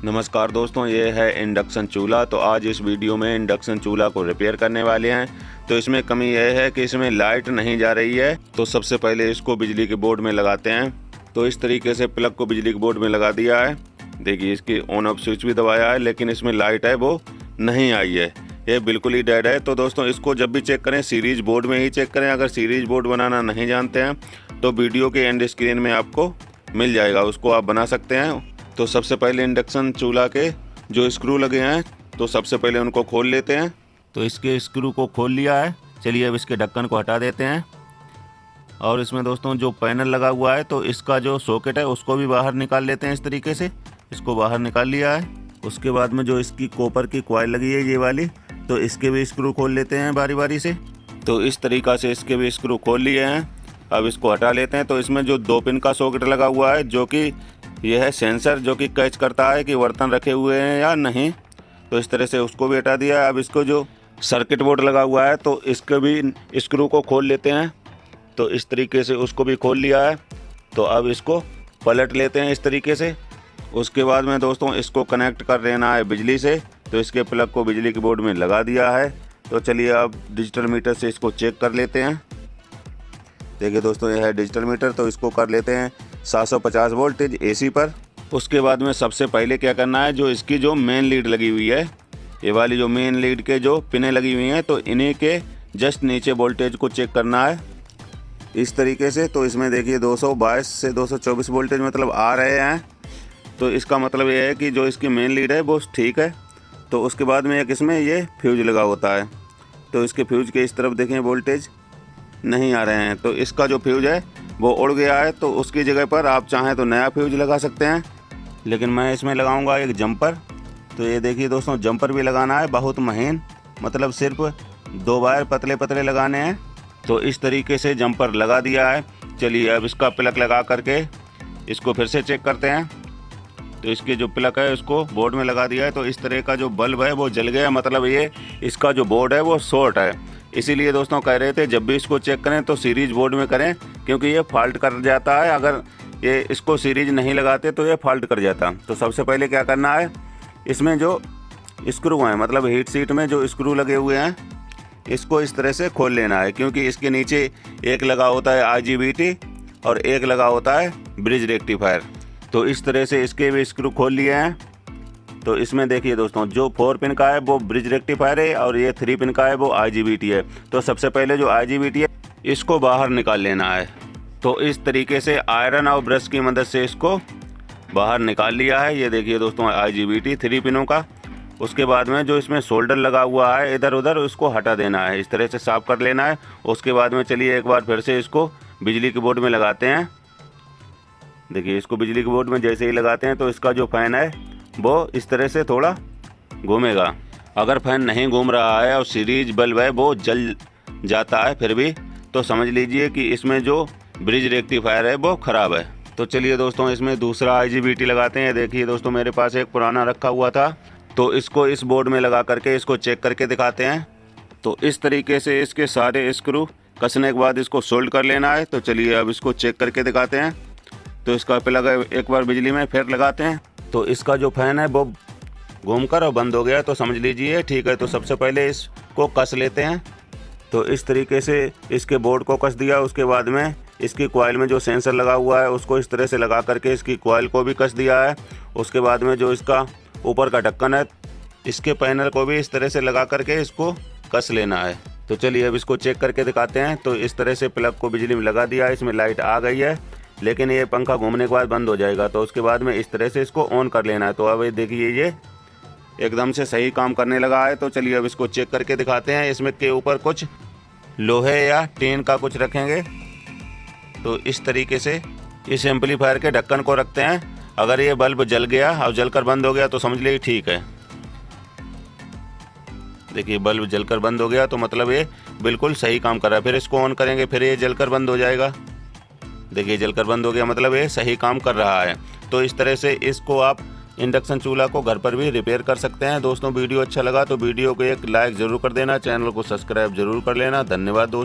नमस्कार दोस्तों, ये है इंडक्शन चूल्हा। तो आज इस वीडियो में इंडक्शन चूल्हा को रिपेयर करने वाले हैं। तो इसमें कमी यह है कि इसमें लाइट नहीं जा रही है। तो सबसे पहले इसको बिजली के बोर्ड में लगाते हैं। तो इस तरीके से प्लग को बिजली के बोर्ड में लगा दिया है। देखिए, इसकी ऑन ऑफ स्विच भी दबाया है, लेकिन इसमें लाइट है वो नहीं आई है, ये बिल्कुल ही डेड है। तो दोस्तों, इसको जब भी चेक करें सीरीज बोर्ड में ही चेक करें। अगर सीरीज बोर्ड बनाना नहीं जानते हैं तो वीडियो के एंड स्क्रीन में आपको मिल जाएगा, उसको आप बना सकते हैं। तो सबसे पहले इंडक्शन चूल्हा के जो स्क्रू लगे हैं, तो सबसे पहले उनको खोल लेते हैं। तो इसके स्क्रू को खोल लिया है। चलिए अब इसके ढक्कन को हटा देते हैं। और इसमें दोस्तों जो पैनल लगा हुआ है, तो इसका जो सॉकेट है उसको भी बाहर निकाल लेते हैं। इस तरीके से इसको बाहर निकाल लिया है। उसके बाद में जो इसकी कॉपर की कॉइल लगी है ये वाली, तो इसके भी स्क्रू खोल लेते हैं बारी बारी से। तो इस तरीक़ा से इसके भी स्क्रू खोल लिए हैं। अब इसको हटा लेते हैं। तो इसमें जो 2 पिन का सॉकेट लगा हुआ है, जो कि यह है सेंसर, जो कि कैच करता है कि बर्तन रखे हुए हैं या नहीं। तो इस तरह से उसको भी हटा दिया है। अब इसको जो सर्किट बोर्ड लगा हुआ है, तो इसके भी स्क्रू को खोल लेते हैं। तो इस तरीके से उसको भी खोल लिया है। तो अब इसको पलट लेते हैं इस तरीके से। उसके बाद में दोस्तों इसको कनेक्ट कर देना है बिजली से। तो इसके प्लग को बिजली के बोर्ड में लगा दिया है। तो चलिए अब डिजिटल मीटर से इसको चेक कर लेते हैं। देखिए दोस्तों, यह है डिजिटल मीटर। तो इसको कर लेते हैं 750 वोल्टेज एसी पर। उसके बाद में सबसे पहले क्या करना है, जो इसकी जो मेन लीड लगी हुई है, ये वाली जो मेन लीड के जो पिनें लगी हुई हैं, तो इन्हीं के जस्ट नीचे वोल्टेज को चेक करना है इस तरीके से। तो इसमें देखिए 222 से 224 वोल्टेज मतलब आ रहे हैं। तो इसका मतलब ये है कि जो इसकी मेन लीड है वो ठीक है। तो उसके बाद में एक इसमें ये फ्यूज लगा होता है। तो इसके फ्यूज के इस तरफ देखें वोल्टेज नहीं आ रहे हैं। तो इसका जो फ्यूज है वो उड़ गया है। तो उसकी जगह पर आप चाहें तो नया फ्यूज लगा सकते हैं, लेकिन मैं इसमें लगाऊंगा एक जंपर। तो ये देखिए दोस्तों, जंपर भी लगाना है, बहुत महीन, मतलब सिर्फ 2 वायर पतले पतले लगाने हैं। तो इस तरीके से जंपर लगा दिया है। चलिए अब इसका प्लग लगा करके इसको फिर से चेक करते हैं। तो इसके जो प्लग है उसको बोर्ड में लगा दिया है। तो इस तरह का जो बल्ब है वो जल गया, मतलब ये इसका जो बोर्ड है वो शॉर्ट है। इसीलिए दोस्तों कह रहे थे जब भी इसको चेक करें तो सीरीज बोर्ड में करें, क्योंकि ये फॉल्ट कर जाता है। अगर ये इसको सीरीज नहीं लगाते तो ये फॉल्ट कर जाता। तो सबसे पहले क्या करना है, इसमें जो स्क्रू हैं, मतलब हीट सीट में जो स्क्रू लगे हुए हैं, इसको इस तरह से खोल लेना है। क्योंकि इसके नीचे एक लगा होता है IGBT और एक लगा होता है ब्रिज रेक्टिफायर। तो इस तरह से इसके भी स्क्रू खोल लिए हैं। तो इसमें देखिए दोस्तों, जो 4 पिन का है वो ब्रिज रेक्टिफायर है और ये 3 पिन का है वो IGBT है। तो सबसे पहले जो IGBT है इसको बाहर निकाल लेना है। तो इस तरीके से आयरन और ब्रश की मदद से इसको बाहर निकाल लिया है। ये देखिए दोस्तों, IGBT 3 पिनों का। उसके बाद में जो इसमें शोल्डर लगा हुआ है इधर उधर, उसको हटा देना है, इस तरह से साफ कर लेना है। उसके बाद में चलिए एक बार फिर से इसको बिजली के बोर्ड में लगाते हैं। देखिए, इसको बिजली के बोर्ड में जैसे ही लगाते हैं तो इसका जो फ़ैन है वो इस तरह से थोड़ा घूमेगा। अगर फैन नहीं घूम रहा है और सीरीज बल्ब है वो जल जाता है फिर भी, तो समझ लीजिए कि इसमें जो ब्रिज रेक्टिफायर है वो ख़राब है। तो चलिए दोस्तों, इसमें दूसरा IGBT लगाते हैं। देखिए दोस्तों, मेरे पास एक पुराना रखा हुआ था, तो इसको इस बोर्ड में लगा करके इसको चेक करके दिखाते हैं। तो इस तरीके से इसके सारे स्क्रू कसने के बाद इसको सोल्ड कर लेना है। तो चलिए अब इसको चेक करके दिखाते हैं। तो इसका प्लग एक बार बिजली में फिर लगाते हैं। तो इसका जो फ़ैन है वो घूमकर और बंद हो गया, तो समझ लीजिए ठीक है। तो सबसे पहले इसको कस लेते हैं। तो इस तरीके से इसके बोर्ड को कस दिया। उसके बाद में इसकी कॉइल में जो सेंसर लगा हुआ है उसको इस तरह से लगा करके इसकी कॉइल को भी कस दिया है। उसके बाद में जो इसका ऊपर का ढक्कन है, इसके पैनल को भी इस तरह से लगा करके इसको कस लेना है। तो चलिए अब इसको चेक करके दिखाते हैं। तो इस तरह से प्लग को बिजली में लगा दिया है, इसमें लाइट आ गई है, लेकिन ये पंखा घूमने के बाद बंद हो जाएगा। तो उसके बाद में इस तरह से इसको ऑन कर लेना है। तो अब देखिए ये एकदम से सही काम करने लगा है। तो चलिए अब इसको चेक करके दिखाते हैं। इसमें के ऊपर कुछ लोहे या टीन का कुछ रखेंगे। तो इस तरीके से इस एम्पलीफायर के ढक्कन को रखते हैं। अगर ये बल्ब जल गया और जलकर बंद हो गया तो समझ लीजिए ठीक है। देखिए, बल्ब जलकर बंद हो गया तो मतलब ये बिल्कुल सही काम कर रहा है। फिर इसको ऑन करेंगे, फिर ये जलकर बंद हो जाएगा। देखिए, जलकर बंद हो गया, मतलब ये सही काम कर रहा है। तो इस तरह से इसको आप इंडक्शन चूल्हा को घर पर भी रिपेयर कर सकते हैं। दोस्तों, वीडियो अच्छा लगा तो वीडियो को एक लाइक ज़रूर कर देना, चैनल को सब्सक्राइब जरूर कर लेना। धन्यवाद दोस्तों।